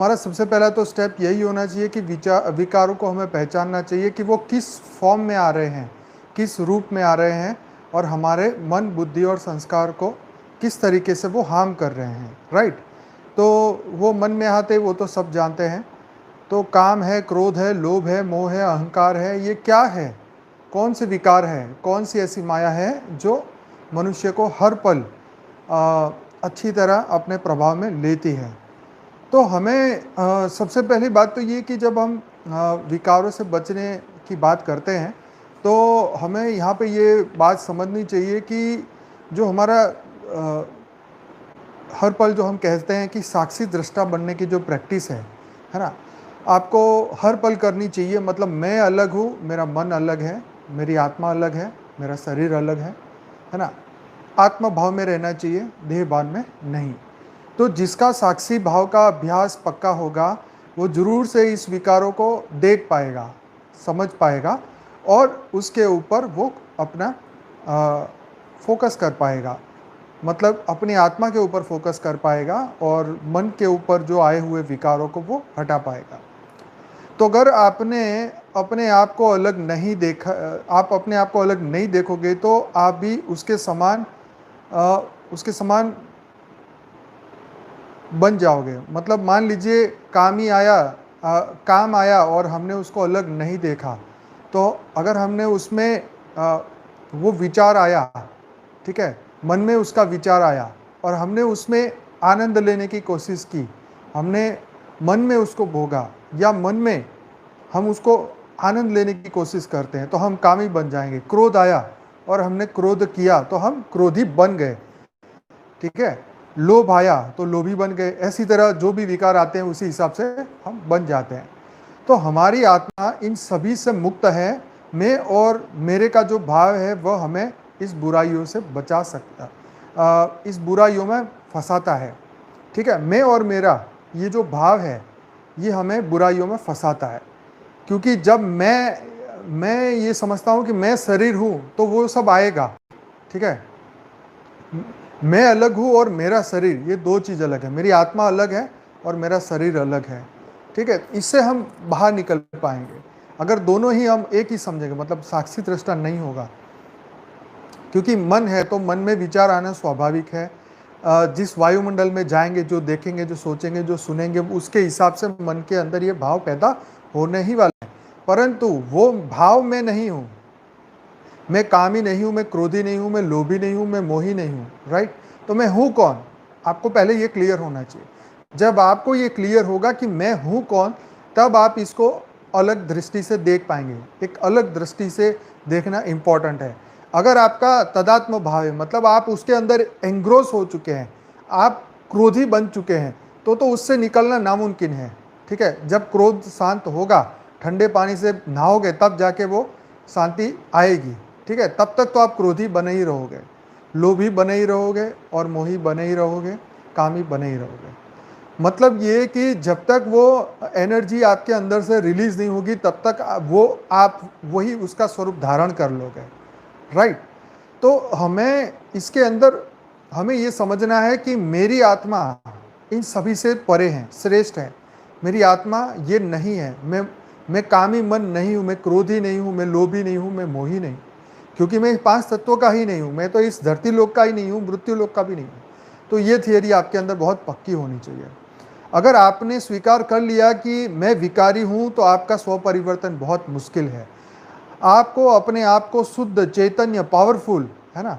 हमारा सबसे पहला तो स्टेप यही होना चाहिए कि विकारों को हमें पहचानना चाहिए कि वो किस फॉर्म में आ रहे हैं, किस रूप में आ रहे हैं, और हमारे मन, बुद्धि और संस्कार को किस तरीके से वो हार्म कर रहे हैं। राइट। तो वो मन में आते वो तो सब जानते हैं। तो काम है, क्रोध है, लोभ है, मोह है, अहंकार है, ये क्या है? कौन से विकार है? कौन सी ऐसी माया है जो मनुष्य को हर पल अच्छी तरह अपने प्रभाव में लेती है? तो हमें सबसे पहली बात तो ये कि जब हम विकारों से बचने की बात करते हैं तो हमें यहाँ पे ये बात समझनी चाहिए कि जो हमारा हर पल जो हम कहते हैं कि साक्षी दृष्टा बनने की जो प्रैक्टिस है ना, आपको हर पल करनी चाहिए। मतलब मैं अलग हूँ, मेरा मन अलग है, मेरी आत्मा अलग है, मेरा शरीर अलग है ना। आत्मा भाव में रहना चाहिए, देह भान में नहीं। तो जिसका साक्षी भाव का अभ्यास पक्का होगा वो जरूर से इस विकारों को देख पाएगा, समझ पाएगा, और उसके ऊपर वो अपना फोकस कर पाएगा। मतलब अपनी आत्मा के ऊपर फोकस कर पाएगा और मन के ऊपर जो आए हुए विकारों को वो हटा पाएगा। तो अगर आपने अपने आप को अलग नहीं देखा, आप अपने आप को अलग नहीं देखोगे तो आप भी उसके समान बन जाओगे। मतलब मान लीजिए काम आया और हमने उसको अलग नहीं देखा, तो अगर हमने उसमें वो विचार आया, ठीक है, मन में उसका विचार आया और हमने उसमें आनंद लेने की कोशिश की, हमने मन में उसको भोगा या मन में हम उसको आनंद लेने की कोशिश करते हैं तो हम कामी बन जाएंगे। क्रोध आया और हमने क्रोध किया तो हम क्रोधी बन गए, ठीक है। लोभ आया तो लोभी बन गए। ऐसी तरह जो भी विकार आते हैं उसी हिसाब से हम बन जाते हैं। तो हमारी आत्मा इन सभी से मुक्त है। मैं और मेरे का जो भाव है वह हमें इस बुराइयों से बचा सकता, इस बुराइयों में फंसाता है, ठीक है। मैं और मेरा ये जो भाव है ये हमें बुराइयों में फंसाता है, क्योंकि जब मैं ये समझता हूँ कि मैं शरीर हूँ तो वो सब आएगा, ठीक है। मैं अलग हूँ और मेरा शरीर, ये दो चीज़ अलग है। मेरी आत्मा अलग है और मेरा शरीर अलग है, ठीक है। इससे हम बाहर निकल पाएंगे अगर दोनों ही हम एक ही समझेंगे। मतलब साक्षी दृष्टा नहीं होगा, क्योंकि मन है तो मन में विचार आना स्वाभाविक है। जिस वायुमंडल में जाएंगे, जो देखेंगे, जो सोचेंगे, जो सुनेंगे, उसके हिसाब से मन के अंदर ये भाव पैदा होने ही वाला है। परंतु वो भाव में नहीं हूँ, मैं कामी नहीं हूँ, मैं क्रोधी नहीं हूँ, मैं लोभी नहीं हूँ, मैं मोही नहीं हूँ। राइट। तो मैं हूँ कौन? आपको पहले ये क्लियर होना चाहिए। जब आपको ये क्लियर होगा कि मैं हूँ कौन, तब आप इसको अलग दृष्टि से देख पाएंगे। एक अलग दृष्टि से देखना इम्पॉर्टेंट है। अगर आपका तदात्म भाव है, मतलब आप उसके अंदर एंग्रोस हो चुके हैं, आप क्रोधी बन चुके हैं, तो उससे निकलना नामुमकिन है, ठीक है। जब क्रोध शांत होगा, ठंडे पानी से नहाओगे तब जाके वो शांति आएगी, ठीक है। तब तक तो आप क्रोधी बने ही रहोगे, लोभी बने ही रहोगे, और मोही बने ही रहोगे, कामी बने ही रहोगे। मतलब ये कि जब तक वो एनर्जी आपके अंदर से रिलीज नहीं होगी तब तक आप वही उसका स्वरूप धारण कर लोगे। राइट। तो हमें इसके अंदर हमें ये समझना है कि मेरी आत्मा इन सभी से परे है, श्रेष्ठ है। मेरी आत्मा ये नहीं है। मैं कामी मन नहीं हूँ, मैं क्रोधी नहीं हूँ, मैं लोभी नहीं हूँ, मैं मोही नहीं, क्योंकि मैं 5 तत्वों का ही नहीं हूँ। मैं तो इस धरती लोक का ही नहीं हूँ, मृत्यु लोक का भी नहीं हूँ। तो ये थियरी आपके अंदर बहुत पक्की होनी चाहिए। अगर आपने स्वीकार कर लिया कि मैं विकारी हूँ तो आपका स्व परिवर्तन बहुत मुश्किल है। आपको अपने आप को शुद्ध, चैतन्य, पावरफुल, है ना,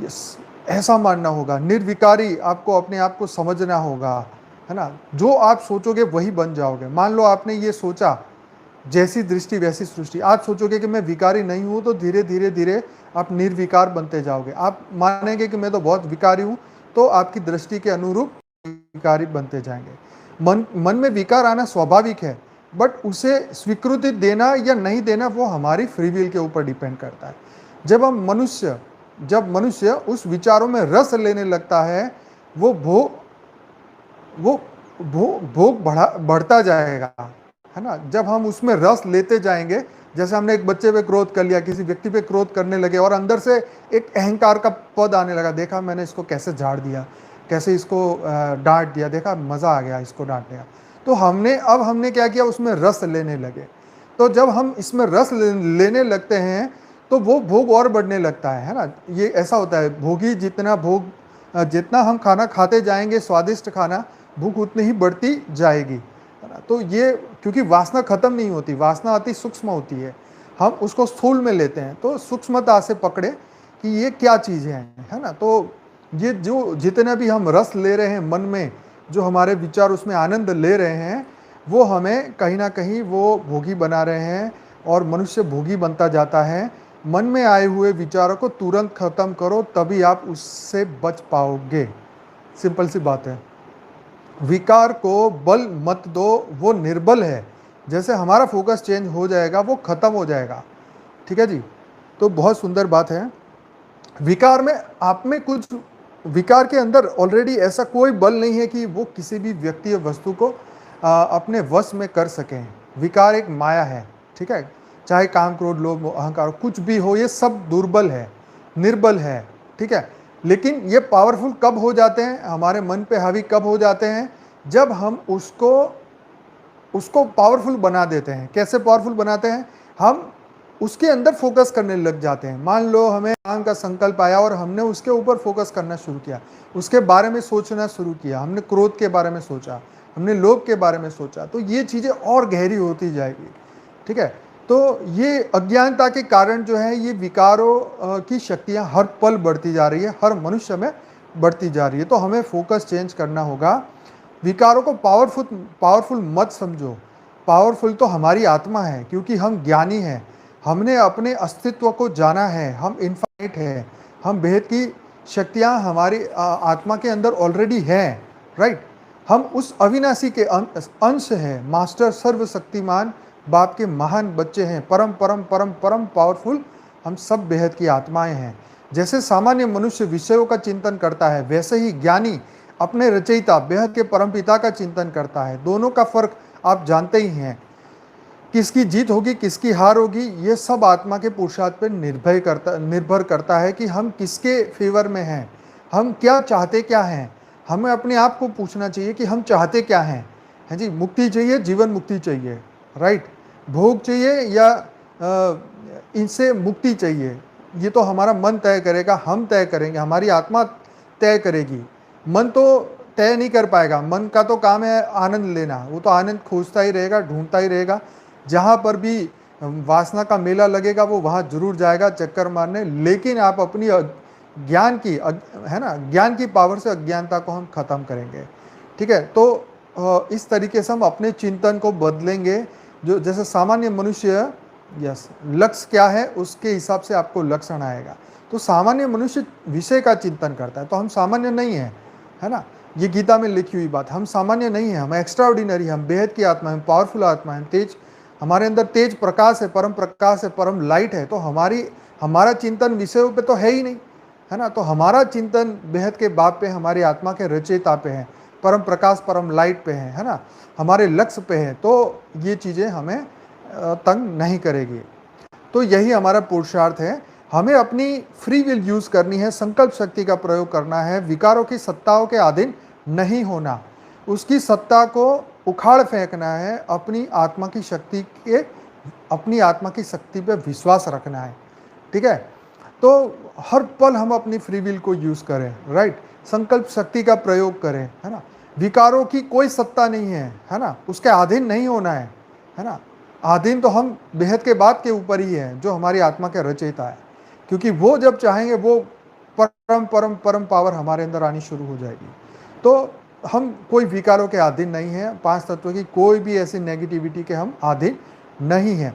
यस, ऐसा मानना होगा। निर्विकारी आपको अपने आप को समझना होगा, है ना। जो आप सोचोगे वही बन जाओगे। मान लो आपने ये सोचा, जैसी दृष्टि वैसी सृष्टि। आप सोचोगे कि मैं विकारी नहीं हूँ तो धीरे धीरे धीरे आप निर्विकार बनते जाओगे। आप मानेंगे कि मैं तो बहुत विकारी हूँ तो आपकी दृष्टि के अनुरूप विकारी बनते जाएंगे। मन में विकार आना स्वाभाविक है, बट उसे स्वीकृति देना या नहीं देना वो हमारी फ्री विल के ऊपर डिपेंड करता है। जब मनुष्य उस विचारों में रस लेने लगता है, वो भोग बढ़ता जाएगा, है ना। जब हम उसमें रस लेते जाएंगे, जैसे हमने एक बच्चे पे क्रोध कर लिया, किसी व्यक्ति पे क्रोध करने लगे और अंदर से एक अहंकार का पद आने लगा, देखा मैंने इसको कैसे झाड़ दिया, कैसे इसको डांट दिया, देखा मज़ा आ गया इसको डांटने का। तो हमने क्या किया, उसमें रस लेने लगे। तो जब हम इसमें रस लेने लगते हैं तो वो भोग और बढ़ने लगता है ना। ये ऐसा होता है, भोगी जितना जितना हम खाना खाते जाएंगे, स्वादिष्ट खाना, भूख उतनी ही बढ़ती जाएगी, है ना। तो ये क्योंकि वासना खत्म नहीं होती, वासना अति सूक्ष्म होती है, हम उसको स्थूल में लेते हैं। तो सूक्ष्मता से पकड़े कि ये क्या चीज़ है ना। तो ये जो जितने भी हम रस ले रहे हैं मन में, जो हमारे विचार उसमें आनंद ले रहे हैं, वो हमें कहीं ना कहीं वो भोगी बना रहे हैं, और मनुष्य भोगी बनता जाता है। मन में आए हुए विचारों को तुरंत खत्म करो, तभी आप उससे बच पाओगे। सिंपल सी बात है। विकार को बल मत दो, वो निर्बल है। जैसे हमारा फोकस चेंज हो जाएगा, वो खत्म हो जाएगा। ठीक है जी। तो बहुत सुंदर बात है। विकार में, आप में कुछ, विकार के अंदर ऑलरेडी ऐसा कोई बल नहीं है कि वो किसी भी व्यक्ति या वस्तु को अपने वश में कर सकें। विकार एक माया है, ठीक है। चाहे काम, क्रोध, लोभ, अहंकार कुछ भी हो, ये सब दुर्बल है, निर्बल है, ठीक है। लेकिन ये पावरफुल कब हो जाते हैं, हमारे मन पे हावी कब हो जाते हैं, जब हम उसको पावरफुल बना देते हैं। कैसे पावरफुल बनाते हैं, हम उसके अंदर फोकस करने लग जाते हैं। मान लो हमें काम का संकल्प आया और हमने उसके ऊपर फोकस करना शुरू किया, उसके बारे में सोचना शुरू किया, हमने क्रोध के बारे में सोचा, हमने लोभ के बारे में सोचा, तो ये चीज़ें और गहरी होती जाएगी, ठीक है। तो ये अज्ञानता के कारण जो है, ये विकारों की शक्तियाँ हर पल बढ़ती जा रही है, हर मनुष्य में बढ़ती जा रही है। तो हमें फोकस चेंज करना होगा। विकारों को पावरफुल मत समझो। पावरफुल तो हमारी आत्मा है, क्योंकि हम ज्ञानी हैं, हमने अपने अस्तित्व को जाना है, हम इनफाइनाइट हैं, हम बेहद की शक्तियाँ हमारी आत्मा के अंदर ऑलरेडी हैं, राइट। हम उस अविनाशी के अंश हैं, मास्टर सर्वशक्तिमान बाप के महान बच्चे हैं, परम परम परम परम पावरफुल हम सब बेहद की आत्माएं हैं। जैसे सामान्य मनुष्य विषयों का चिंतन करता है, वैसे ही ज्ञानी अपने रचयिता बेहद के परमपिता का चिंतन करता है। दोनों का फर्क आप जानते ही हैं। किसकी जीत होगी, किसकी हार होगी, ये सब आत्मा के पुरुषार्थ पर निर्भर करता है कि हम किसके फेवर में हैं, हम क्या चाहते क्या हैं। हमें अपने आप को पूछना चाहिए कि हम चाहते क्या हैं। है जी, मुक्ति चाहिए, जीवन मुक्ति चाहिए, राइट, भोग चाहिए या इनसे मुक्ति चाहिए, ये तो हमारा मन तय करेगा, हम तय करेंगे, हमारी आत्मा तय करेगी। मन तो तय नहीं कर पाएगा। मन का तो काम है आनंद लेना, वो तो आनंद खोजता ही रहेगा, ढूंढता ही रहेगा। जहाँ पर भी वासना का मेला लगेगा वो वहाँ जरूर जाएगा चक्कर मारने। लेकिन आप अपनी ज्ञान की, है ना, ज्ञान की पावर से अज्ञानता को हम खत्म करेंगे, ठीक है। तो इस तरीके से हम अपने चिंतन को बदलेंगे। जो जैसे सामान्य मनुष्य, यस, लक्ष्य क्या है उसके हिसाब से आपको लक्षण आएगा। तो सामान्य मनुष्य विषय का चिंतन करता है, तो हम सामान्य नहीं हैं, है ना। ये गीता में लिखी हुई बात, हम सामान्य नहीं हैं, हम एक्स्ट्रा ऑर्डिनरी, हम बेहद की आत्मा, हम पावरफुल आत्मा, हम तेज, हमारे अंदर तेज प्रकाश है, परम प्रकाश है, परम लाइट है। तो हमारा चिंतन विषयों पे तो है ही नहीं, है ना। तो हमारा चिंतन बेहद के बाप पे, हमारी आत्मा के रचयिता पे है, परम प्रकाश परम लाइट पे है ना, हमारे लक्ष्य पे है। तो ये चीज़ें हमें तंग नहीं करेगी। तो यही हमारा पुरुषार्थ है। हमें अपनी फ्री विल यूज़ करनी है, संकल्प शक्ति का प्रयोग करना है, विकारों की सत्ताओं के अधीन नहीं होना, उसकी सत्ता को उखाड़ फेंकना है, अपनी आत्मा की शक्ति पे विश्वास रखना है, ठीक है। तो हर पल हम अपनी फ्री विल को यूज़ करें, राइट, संकल्प शक्ति का प्रयोग करें, है ना। विकारों की कोई सत्ता नहीं है ना, उसके अधीन नहीं होना है ना। अधीन तो हम बेहद के बात के ऊपर ही है, जो हमारी आत्मा के रचयिता है, क्योंकि वो जब चाहेंगे वो परम परम परम पावर हमारे अंदर आनी शुरू हो जाएगी। तो हम कोई विकारों के अधीन नहीं हैं, पांच तत्वों की कोई भी ऐसी नेगेटिविटी के हम अधीन नहीं हैं।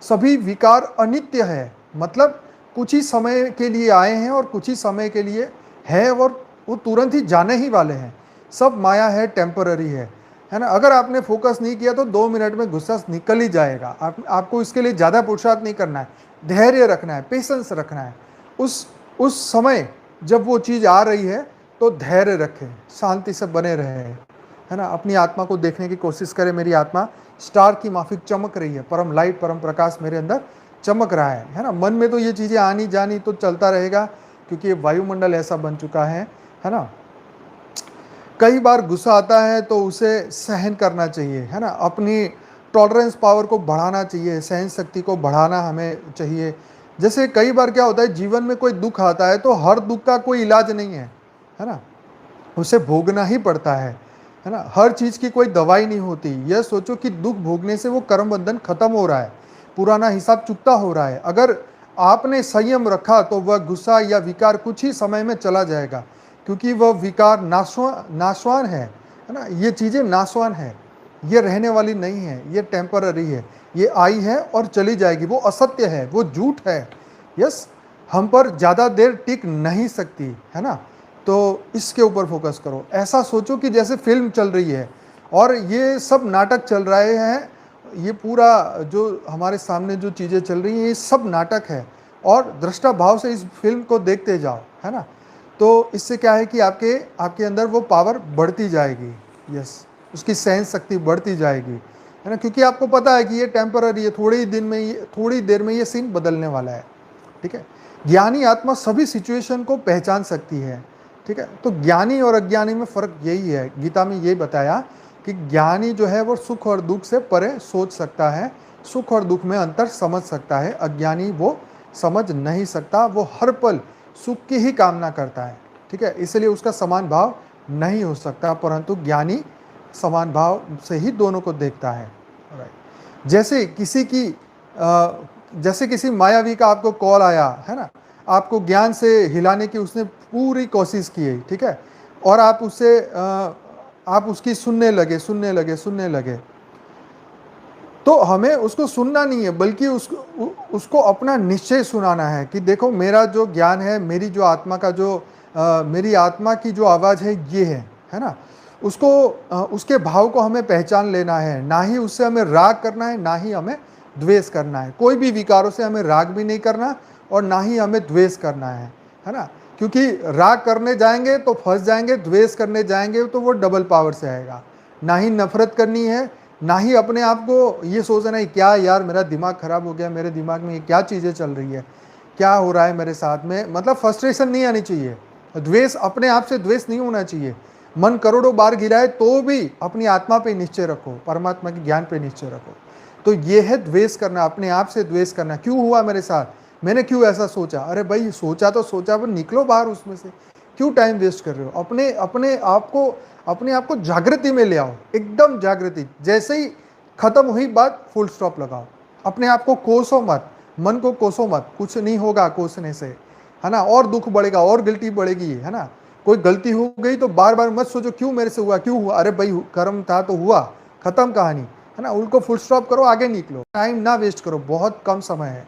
सभी विकार अनित्य है, मतलब कुछ ही समय के लिए आए हैं और कुछ ही समय के लिए है, और वो तुरंत ही जाने ही वाले हैं। सब माया है, टेम्पररी है ना। अगर आपने फोकस नहीं किया तो 2 मिनट में गुस्सा निकल ही जाएगा। आपको इसके लिए ज़्यादा पुरुषार्थ नहीं करना है, धैर्य रखना है, पेशेंस रखना है। उस समय जब वो चीज़ आ रही है तो धैर्य रखें, शांति से बने रहे, है ना। अपनी आत्मा को देखने की कोशिश करें, मेरी आत्मा स्टार की माफिक चमक रही है, परम लाइट परम प्रकाश मेरे अंदर चमक रहा है ना। मन में तो ये चीज़ें आनी जानी तो चलता रहेगा, क्योंकि ये वायुमंडल ऐसा बन चुका है ना। कई बार गुस्सा आता है तो उसे सहन करना चाहिए, है ना। अपनी टॉलरेंस पावर को बढ़ाना चाहिए, सहन शक्ति को बढ़ाना हमें चाहिए। जैसे कई बार क्या होता है, जीवन में कोई दुख आता है तो हर दुख का कोई इलाज नहीं है ना। उसे भोगना ही पड़ता है ना। हर चीज़ की कोई दवाई नहीं होती। यह सोचो कि दुख भोगने से वो कर्म बंधन खत्म हो रहा है, पुराना हिसाब चुकता हो रहा है। अगर आपने संयम रखा तो वह गुस्सा या विकार कुछ ही समय में चला जाएगा, क्योंकि वह विकार नाशवान है ना। ये चीज़ें नाशवान है, ये रहने वाली नहीं है, ये टेम्पररी है, ये आई है और चली जाएगी। वो असत्य है, वो झूठ है। यस, हम पर ज़्यादा देर टिक नहीं सकती, है ना। तो इसके ऊपर फोकस करो। ऐसा सोचो कि जैसे फिल्म चल रही है और ये सब नाटक चल रहे हैं। ये पूरा जो हमारे सामने जो चीज़ें चल रही हैं, ये सब नाटक है, और दृष्टा भाव से इस फिल्म को देखते जाओ, है ना। तो इससे क्या है कि आपके अंदर वो पावर बढ़ती जाएगी। यस, उसकी सहन शक्ति बढ़ती जाएगी, है ना, क्योंकि आपको पता है कि ये टेम्पररी है, थोड़ी देर में ये सीन बदलने वाला है। ठीक है। ज्ञानी आत्मा सभी सिचुएशन को पहचान सकती है। ठीक है। तो ज्ञानी और अज्ञानी में फ़र्क यही है। गीता में ये बताया कि ज्ञानी जो है वो सुख और दुख से परे सोच सकता है, सुख और दुख में अंतर समझ सकता है। अज्ञानी वो समझ नहीं सकता, वो हर पल सुख की ही कामना करता है। ठीक है। इसलिए उसका समान भाव नहीं हो सकता, परंतु ज्ञानी समान भाव से ही दोनों को देखता है। राइट। जैसे किसी मायावी का आपको कॉल आया, है ना, आपको ज्ञान से हिलाने की उसने पूरी कोशिश की है। ठीक है। और आप उसकी सुनने लगे, तो हमें उसको सुनना नहीं है, बल्कि उसको अपना निश्चय सुनाना है कि देखो, मेरा जो ज्ञान है, मेरी जो आत्मा का मेरी आत्मा की जो आवाज़ है, ये है ना। उसके भाव को हमें पहचान लेना है। ना ही उससे हमें राग करना है, ना ही हमें द्वेष करना है। कोई भी विकारों से हमें राग भी नहीं करना और ना ही हमें द्वेष करना है ना। क्योंकि राग करने जाएंगे तो फंस जाएंगे, द्वेष करने जाएंगे तो वो डबल पावर से आएगा। ना ही नफरत करनी है, ना ही अपने आप को ये सोचना है क्या यार मेरा दिमाग खराब हो गया, मेरे दिमाग में ये क्या चीज़ें चल रही है, क्या हो रहा है मेरे साथ में। मतलब फ्रस्ट्रेशन नहीं आनी चाहिए। द्वेष, अपने आप से द्वेष नहीं होना चाहिए। मन करोड़ों बार गिराए तो भी अपनी आत्मा पे निश्चय रखो, परमात्मा के ज्ञान पे निश्चय रखो। तो ये है द्वेष करना, अपने आप से द्वेष करना। क्यों हुआ मेरे साथ, मैंने क्यों ऐसा सोचा। अरे भाई, सोचा तो सोचा, पर निकलो बाहर उसमें से। क्यों टाइम वेस्ट कर रहे हो। अपने आप को जागृति में ले आओ, एकदम जागृति। जैसे ही खत्म हुई बात, फुल स्टॉप लगाओ। अपने आप को कोसो मत, मन को कोसो मत, कुछ नहीं होगा कोसने से, है ना। और दुख बढ़ेगा और गिल्टी बढ़ेगी, है ना। कोई गलती हो गई तो बार बार मत सोचो क्यों मेरे से हुआ, क्यों हुआ। अरे भाई, कर्म था तो हुआ, खत्म कहानी, है ना। उनको फुल स्टॉप करो, आगे निकलो, टाइम ना वेस्ट करो, बहुत कम समय है।